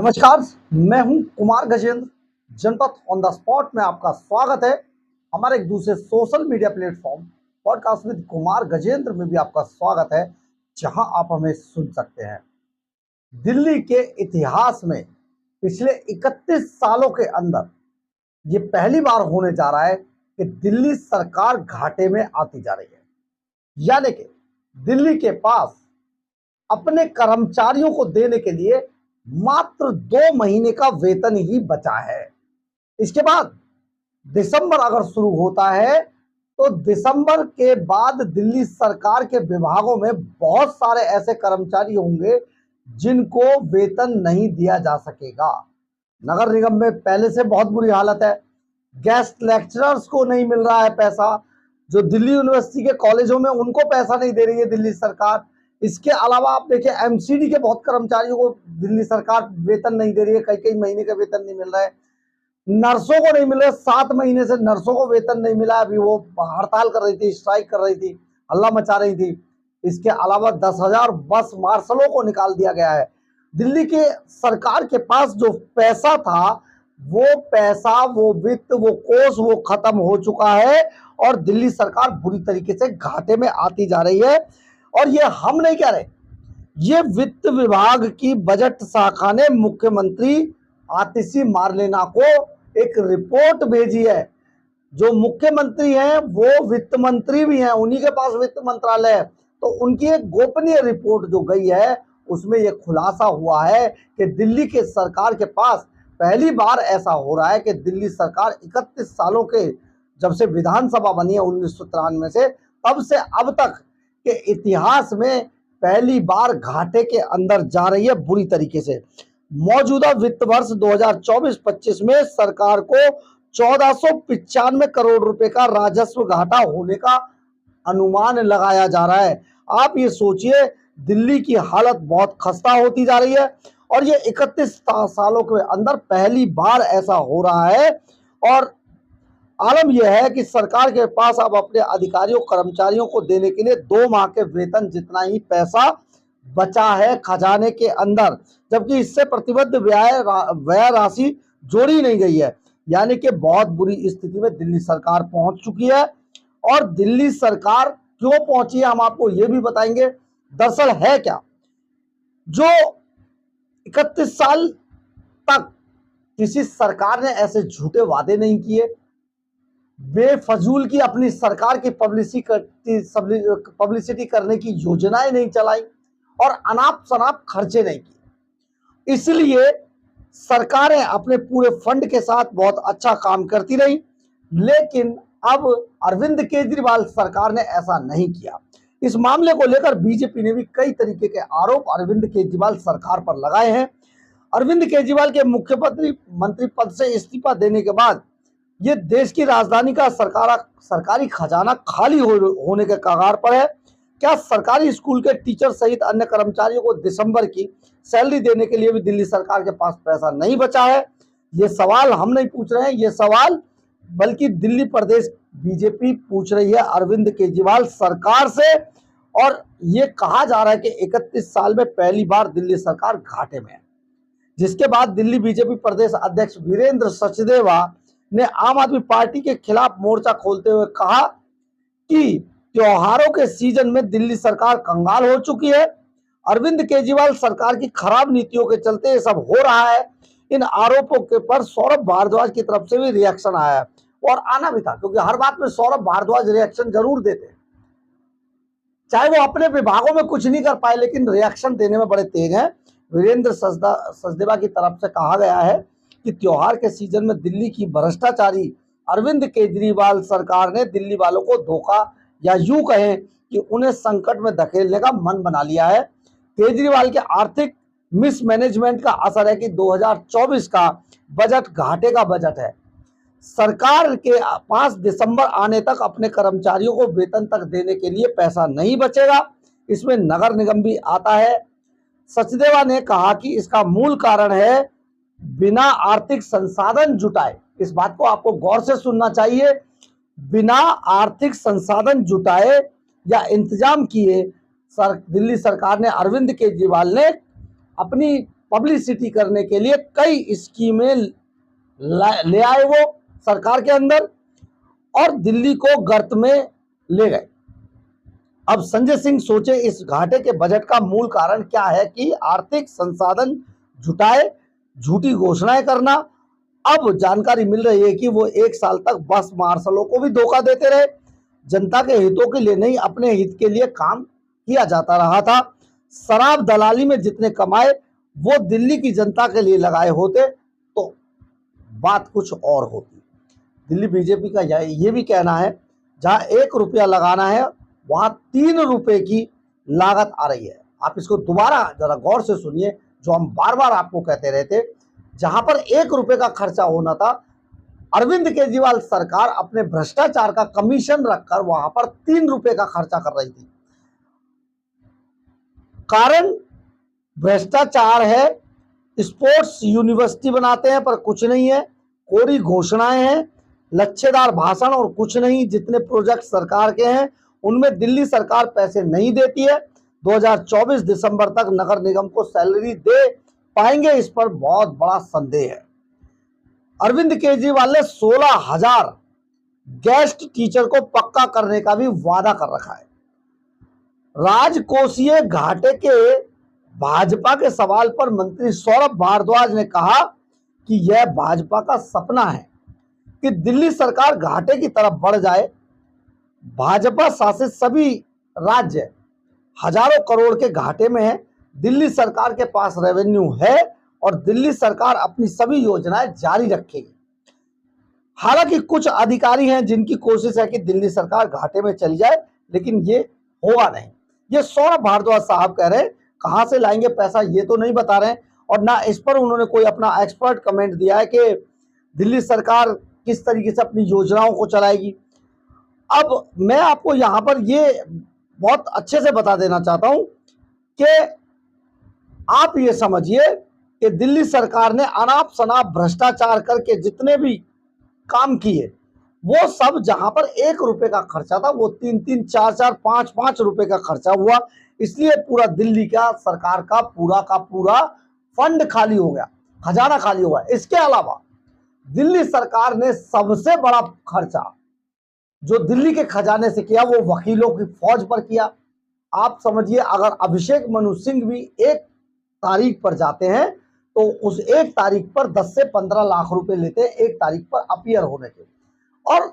नमस्कार, मैं हूं कुमार गजेंद्र। जनपद ऑन द स्पॉट में आपका स्वागत है। हमारे एक दूसरे social media platform podcast with Kumar Gajendra में भी आपका स्वागत है, जहां आप हमें सुन सकते हैं। दिल्ली के इतिहास में पिछले 31 सालों के अंदर ये पहली बार होने जा रहा है कि दिल्ली सरकार घाटे में आती जा रही है। यानी कि दिल्ली के पास अपने कर्मचारियों को देने के लिए मात्र 2 महीने का वेतन ही बचा है। इसके बाद दिसंबर अगर शुरू होता है तो दिसंबर के बाद दिल्ली सरकार के विभागों में बहुत सारे ऐसे कर्मचारी होंगे जिनको वेतन नहीं दिया जा सकेगा। नगर निगम में पहले से बहुत बुरी हालत है। गेस्ट लेक्चरर्स को नहीं मिल रहा है पैसा। जो दिल्ली यूनिवर्सिटी के कॉलेजों में उनको पैसा नहीं दे रही है दिल्ली सरकार। इसके अलावा आप देखिए एमसीडी के बहुत कर्मचारियों को दिल्ली सरकार वेतन नहीं दे रही है, कई कई महीने का वेतन नहीं मिल रहा है। नर्सों को नहीं मिल रहा है, 7 महीने से नर्सों को वेतन नहीं मिला। अभी वो हड़ताल कर रही थी, स्ट्राइक कर रही थी, हल्ला मचा रही थी। इसके अलावा 10,000 बस मार्शलों को निकाल दिया गया है। दिल्ली के सरकार के पास जो पैसा था, वो पैसा, वो वित्त, वो कोष, वो खत्म हो चुका है और दिल्ली सरकार बुरी तरीके से घाटे में आती जा रही है। और ये हम नहीं कह रहे, ये वित्त विभाग की बजट शाखा ने मुख्यमंत्री आतिशी मार्लेना को एक रिपोर्ट भेजी है। जो मुख्यमंत्री हैं वो वित्त मंत्री भी हैं, उन्हीं के पास वित्त मंत्रालय है। तो उनकी एक गोपनीय रिपोर्ट जो गई है उसमें यह खुलासा हुआ है कि दिल्ली के सरकार के पास पहली बार ऐसा हो रहा है कि दिल्ली सरकार 31 सालों के, जब से विधानसभा बनी है 1993 से, तब से अब तक के इतिहास में पहली बार घाटे के अंदर जा रही है बुरी तरीके से। मौजूदा वित्त वर्ष 2024-25 में सरकार को 1495 करोड़ रुपए का राजस्व घाटा होने का अनुमान लगाया जा रहा है। आप ये सोचिए, दिल्ली की हालत बहुत खस्ता होती जा रही है और ये 31 सालों के अंदर पहली बार ऐसा हो रहा है। और आलम यह है कि सरकार के पास अब अपने अधिकारियों कर्मचारियों को देने के लिए 2 माह के वेतन जितना ही पैसा बचा है खजाने के अंदर, जबकि इससे प्रतिबद्ध व्यय राशि जोड़ी नहीं गई है। यानी कि बहुत बुरी स्थिति में दिल्ली सरकार पहुंच चुकी है। और दिल्ली सरकार क्यों पहुंची है हम आपको ये भी बताएंगे। दरअसल है क्या, जो 31 साल तक किसी सरकार ने ऐसे झूठे वादे नहीं किए, बेफजूल की अपनी सरकार की पब्लिसिटी करने की योजनाएं नहीं चलाई और अनाप शनाप खर्चे नहीं किए, इसलिए सरकारें अपने पूरे फंड के साथ बहुत अच्छा काम करती रही। लेकिन अब अरविंद केजरीवाल सरकार ने ऐसा नहीं किया। इस मामले को लेकर बीजेपी ने भी कई तरीके के आरोप अरविंद केजरीवाल सरकार पर लगाए हैं। अरविंद केजरीवाल के मुख्यमंत्री पद से इस्तीफा देने के बाद ये देश की राजधानी का सरकारी खजाना खाली होने के कगार पर है। क्या सरकारी स्कूल के टीचर सहित अन्य कर्मचारियों को दिसंबर की सैलरी देने के लिए भी दिल्ली सरकार के पास पैसा नहीं बचा है? ये सवाल हम नहीं पूछ रहे हैं, ये सवाल बल्कि दिल्ली प्रदेश बीजेपी पूछ रही है अरविंद केजरीवाल सरकार से। और ये कहा जा रहा है कि 31 साल में पहली बार दिल्ली सरकार घाटे में है। जिसके बाद दिल्ली बीजेपी प्रदेश अध्यक्ष वीरेंद्र सचदेवा ने आम आदमी पार्टी के खिलाफ मोर्चा खोलते हुए कहा कि त्योहारों के सीजन में दिल्ली सरकार कंगाल हो चुकी है। अरविंद केजरीवाल सरकार की खराब नीतियों के चलते ये सब हो रहा है। इन आरोपों के पर सौरभ भारद्वाज की तरफ से भी रिएक्शन आया है और आना भी था, क्योंकि हर बात में सौरभ भारद्वाज रिएक्शन जरूर देते हैं। चाहे वो अपने विभागों में कुछ नहीं कर पाए, लेकिन रिएक्शन देने में बड़े तेज हैं। वीरेंद्र सचदेवा की तरफ से कहा गया है कि त्योहार के सीजन में दिल्ली की भ्रष्टाचारी अरविंद केजरीवाल सरकार ने दिल्ली वालों को धोखा, या यूं कहें कि उन्हें संकट में धकेलने का मन बना लिया है। केजरीवाल के आर्थिक मिसमैनेजमेंट का असर है कि 2024 का बजट घाटे का बजट है। सरकार के पास दिसंबर आने तक अपने कर्मचारियों को वेतन तक देने के लिए पैसा नहीं बचेगा। इसमें नगर निगम भी आता है। सचदेवा ने कहा कि इसका मूल कारण है बिना आर्थिक संसाधन जुटाए। इस बात को आपको गौर से सुनना चाहिए। बिना आर्थिक संसाधन जुटाए या इंतजाम किए दिल्ली सरकार ने, अरविंद केजरीवाल ने अपनी पब्लिसिटी करने के लिए कई स्कीमें ले आए वो सरकार के अंदर और दिल्ली को गर्त में ले गए। अब संजय सिंह सोचे इस घाटे के बजट का मूल कारण क्या है कि आर्थिक संसाधन जुटाए, झूठी घोषणाएं करना। अब जानकारी मिल रही है कि वो 1 साल तक बस मार्शलों को भी धोखा देते रहे। जनता के हितों के लिए नहीं, अपने हित के लिए काम किया जाता रहा था। शराब दलाली में जितने कमाए वो दिल्ली की जनता के लिए लगाए होते तो बात कुछ और होती। दिल्ली बीजेपी का ये भी कहना है जहां 1 रुपया लगाना है वहां 3 रुपए की लागत आ रही है। आप इसको दोबारा जरा गौर से सुनिए, जो हम बार बार आपको कहते रहते, जहां पर 1 रुपए का खर्चा होना था, अरविंद केजरीवाल सरकार अपने भ्रष्टाचार का कमीशन रखकर वहां पर 3 रुपए का खर्चा कर रही थी। कारण भ्रष्टाचार है। स्पोर्ट्स यूनिवर्सिटी बनाते हैं पर कुछ नहीं है, कोरी घोषणाएं हैं, लच्छेदार भाषण और कुछ नहीं। जितने प्रोजेक्ट सरकार के हैं उनमें दिल्ली सरकार पैसे नहीं देती है। 2024 दिसंबर तक नगर निगम को सैलरी दे पाएंगे, इस पर बहुत बड़ा संदेह है। अरविंद केजरीवाल ने 16,000 गेस्ट टीचर को पक्का करने का भी वादा कर रखा है। राजकोषीय घाटे के भाजपा के सवाल पर मंत्री सौरभ भारद्वाज ने कहा कि यह भाजपा का सपना है कि दिल्ली सरकार घाटे की तरफ बढ़ जाए। भाजपा शासित सभी राज्य हजारों करोड़ के घाटे में है। दिल्ली सरकार के पास रेवेन्यू है और दिल्ली सरकार अपनी सभी योजनाएं जारी रखेगी। हालांकि कुछ अधिकारी हैं जिनकी कोशिश है कि दिल्ली सरकार घाटे में चली जाए, लेकिन ये होगा नहीं। ये सौरभ भारद्वाज साहब कह रहे हैं, कहां से लाएंगे पैसा ये तो नहीं बता रहे हैं और ना इस पर उन्होंने कोई अपना एक्सपर्ट कमेंट दिया है कि दिल्ली सरकार किस तरीके से अपनी योजनाओं को चलाएगी। अब मैं आपको यहां पर ये बहुत अच्छे से बता देना चाहता हूं कि आप ये समझिए कि दिल्ली सरकार ने अनाप शनाप भ्रष्टाचार करके जितने भी काम किए वो सब जहां पर 1 रुपए का खर्चा था वो 3-3, 4-4, 5-5 रुपए का खर्चा हुआ। इसलिए पूरा दिल्ली का सरकार का पूरा फंड खाली हो गया, खजाना खाली हुआ। इसके अलावा दिल्ली सरकार ने सबसे बड़ा खर्चा जो दिल्ली के खजाने से किया वो वकीलों की फौज पर किया। आप समझिए, अगर अभिषेक मनु सिंह भी 1 तारीख पर जाते हैं तो उस 1 तारीख पर 10 से 15 लाख रुपए लेते हैं 1 तारीख पर अपीयर होने के। और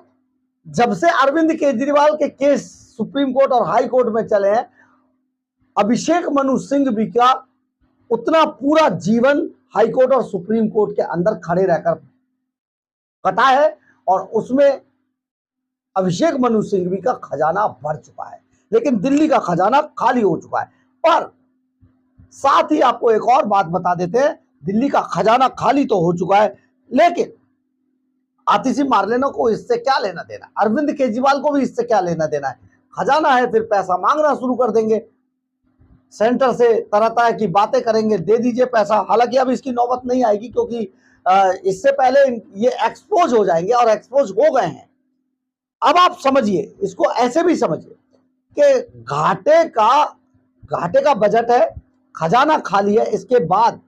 जब से अरविंद केजरीवाल के केस सुप्रीम कोर्ट और हाई कोर्ट में चले हैं, अभिषेक मनु सिंह भी का उतना पूरा जीवन हाई कोर्ट और सुप्रीम कोर्ट के अंदर खड़े रहकर कटा है और उसमें अभिषेक मनु सिंघवी का खजाना भर चुका है, लेकिन दिल्ली का खजाना खाली हो चुका है। पर साथ ही आपको एक और बात बता देते हैं, दिल्ली का खजाना खाली तो हो चुका है, लेकिन आतिशी मारलेना को इससे क्या लेना देना, अरविंद केजरीवाल को भी इससे क्या लेना देना है। खजाना है, फिर पैसा मांगना शुरू कर देंगे, सेंटर से तरह तरह की बातें करेंगे, दे दीजिए पैसा। हालांकि अब इसकी नौबत नहीं आएगी क्योंकि इससे पहले ये एक्सपोज हो जाएंगे और एक्सपोज हो गए हैं। अब आप समझिए, इसको ऐसे भी समझिए कि घाटे का बजट है, खजाना खाली है। इसके बाद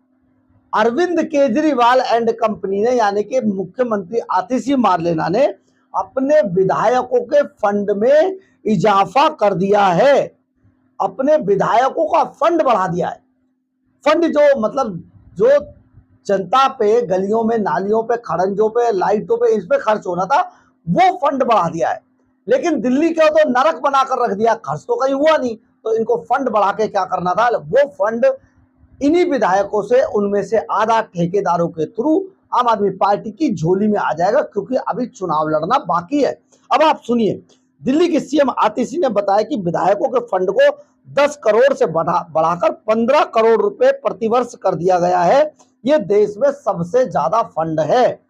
अरविंद केजरीवाल एंड कंपनी ने, यानी कि मुख्यमंत्री आतिशी मारलेना ने अपने विधायकों के फंड में इजाफा कर दिया है, अपने विधायकों का फंड बढ़ा दिया है। फंड जो मतलब जो जनता पे, गलियों में, नालियों पे, खड़ंजों पे, लाइटों पे, इस पे खर्च होना था वो फंड बढ़ा दिया है। लेकिन दिल्ली को तो नरक बनाकर रख दिया, खर्च तो कहीं हुआ नहीं, तो इनको फंड बढ़ा के क्या करना था, वो फंड इन्हीं विधायकों से, उनमें से आधा ठेकेदारों के थ्रू आम आदमी पार्टी की झोली में आ जाएगा, क्योंकि अभी चुनाव लड़ना बाकी है। अब आप सुनिए, दिल्ली की सीएम आतिशी ने बताया कि विधायकों के फंड को 10 करोड़ से बढ़ाकर 15 करोड़ रुपए प्रतिवर्ष कर दिया गया है। ये देश में सबसे ज्यादा फंड है,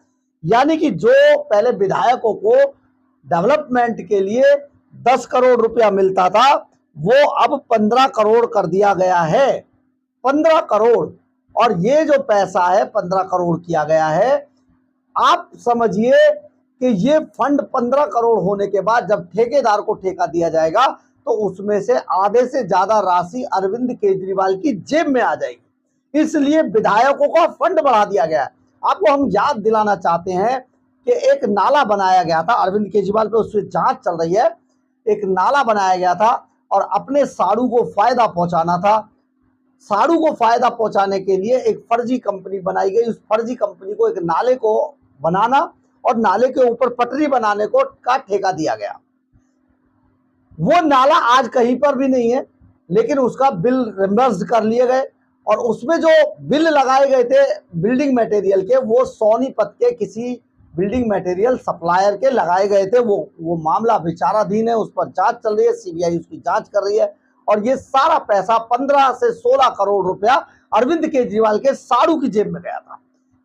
यानी कि जो पहले विधायकों को डेवलपमेंट के लिए 10 करोड़ रुपया मिलता था वो अब 15 करोड़ कर दिया गया है। 15 करोड़, और ये जो पैसा है 15 करोड़ किया गया है। आप समझिए कि ये फंड 15 करोड़ होने के बाद जब ठेकेदार को ठेका दिया जाएगा तो उसमें से आधे से ज्यादा राशि अरविंद केजरीवाल की जेब में आ जाएगी। इसलिए विधायकों का फंड बढ़ा दिया गया है। आपको हम याद दिलाना चाहते हैं कि एक नाला बनाया गया था अरविंद केजरीवाल पे, उस पर जांच चल रही है। एक नाला बनाया गया था और अपने साड़ू को फायदा पहुंचाना था। साड़ू को फायदा पहुंचाने के लिए एक फर्जी कंपनी बनाई गई। उस फर्जी कंपनी को एक नाले को बनाना और नाले के ऊपर पटरी बनाने को का ठेका दिया गया। वो नाला आज कहीं पर भी नहीं है, लेकिन उसका बिल रिम्बर्स कर लिए गए और उसमें जो बिल लगाए गए थे बिल्डिंग मटेरियल के, वो सोनीपत के किसी बिल्डिंग मटेरियल सप्लायर के लगाए गए थे। वो मामला विचाराधीन है, उस पर जांच चल रही है, सीबीआई उसकी जांच कर रही है। और ये सारा पैसा 15 से 16 करोड़ रुपया अरविंद केजरीवाल के साड़ू की जेब में गया था।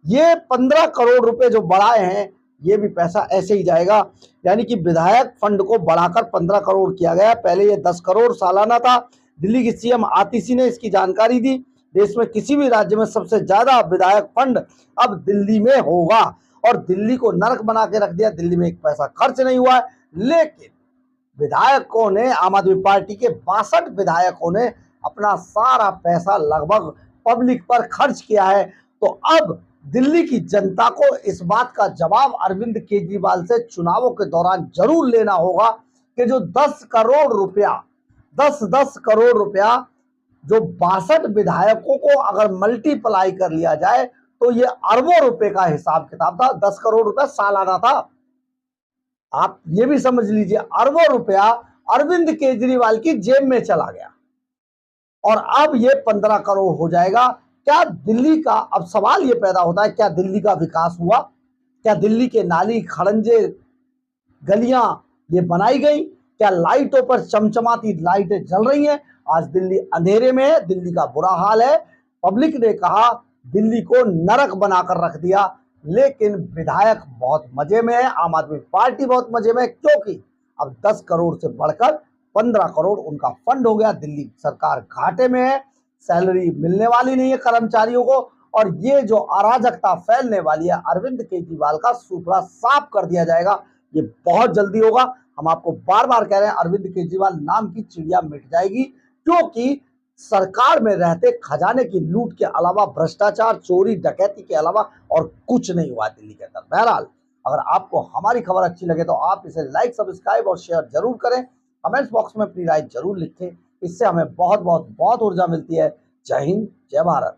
ये 15 करोड़ रुपए जो बढ़ाए हैं, ये भी पैसा ऐसे ही जाएगा। यानी कि विधायक फंड को बढ़ाकर 15 करोड़ किया गया। पहले ये 10 करोड़ सालाना था। दिल्ली की सीएम आतिशी ने इसकी जानकारी दी। देश में किसी भी राज्य में सबसे ज्यादा विधायक फंड अब दिल्ली में होगा और दिल्ली को नरक बना के रख दिया। दिल्ली में एक पैसा खर्च नहीं हुआ है, लेकिन विधायकों ने, आम आदमी पार्टी के 62 विधायकों ने अपना सारा पैसा लगभग पब्लिक पर खर्च किया है। तो अब दिल्ली की जनता को इस बात का जवाब अरविंद केजरीवाल से चुनावों के दौरान जरूर लेना होगा कि जो 10 करोड़ रुपया 10 करोड़ रुपया जो 62 विधायकों को अगर मल्टीप्लाई कर लिया जाए तो ये अरबों रुपए का हिसाब किताब था। 10 करोड़ रुपया सालाना था। आप ये भी समझ लीजिए, अरबों रुपया अरविंद केजरीवाल की जेब में चला गया और अब ये 15 करोड़ हो जाएगा। क्या दिल्ली का, अब सवाल ये पैदा होता है, क्या दिल्ली का विकास हुआ? क्या दिल्ली के नाली खड़ंजे गलियां ये बनाई गई? क्या लाइटों पर चमचमाती लाइटें जल रही हैं? आज दिल्ली अंधेरे में है, दिल्ली का बुरा हाल है। पब्लिक ने कहा दिल्ली को नरक बनाकर रख दिया, लेकिन विधायक बहुत मजे में है, आम आदमी पार्टी बहुत मजे में है, क्योंकि अब 10 करोड़ से बढ़कर 15 करोड़ उनका फंड हो गया। दिल्ली सरकार घाटे में है, सैलरी मिलने वाली नहीं है कर्मचारियों को, और ये जो अराजकता फैलने वाली है, अरविंद केजरीवाल का सुपड़ा साफ कर दिया जाएगा। ये बहुत जल्दी होगा। हम आपको बार बार कह रहे हैं, अरविंद केजरीवाल नाम की चिड़िया मिट जाएगी, क्योंकि सरकार में रहते खजाने की लूट के अलावा, भ्रष्टाचार, चोरी, डकैती के अलावा और कुछ नहीं हुआ दिल्ली के अंदर। बहरहाल, अगर आपको हमारी खबर अच्छी लगे तो आप इसे लाइक, सब्सक्राइब और शेयर जरूर करें। कमेंट्स बॉक्स में अपनी राय जरूर लिखें, इससे हमें बहुत बहुत बहुत ऊर्जा मिलती है। जय हिंद, जय भारत।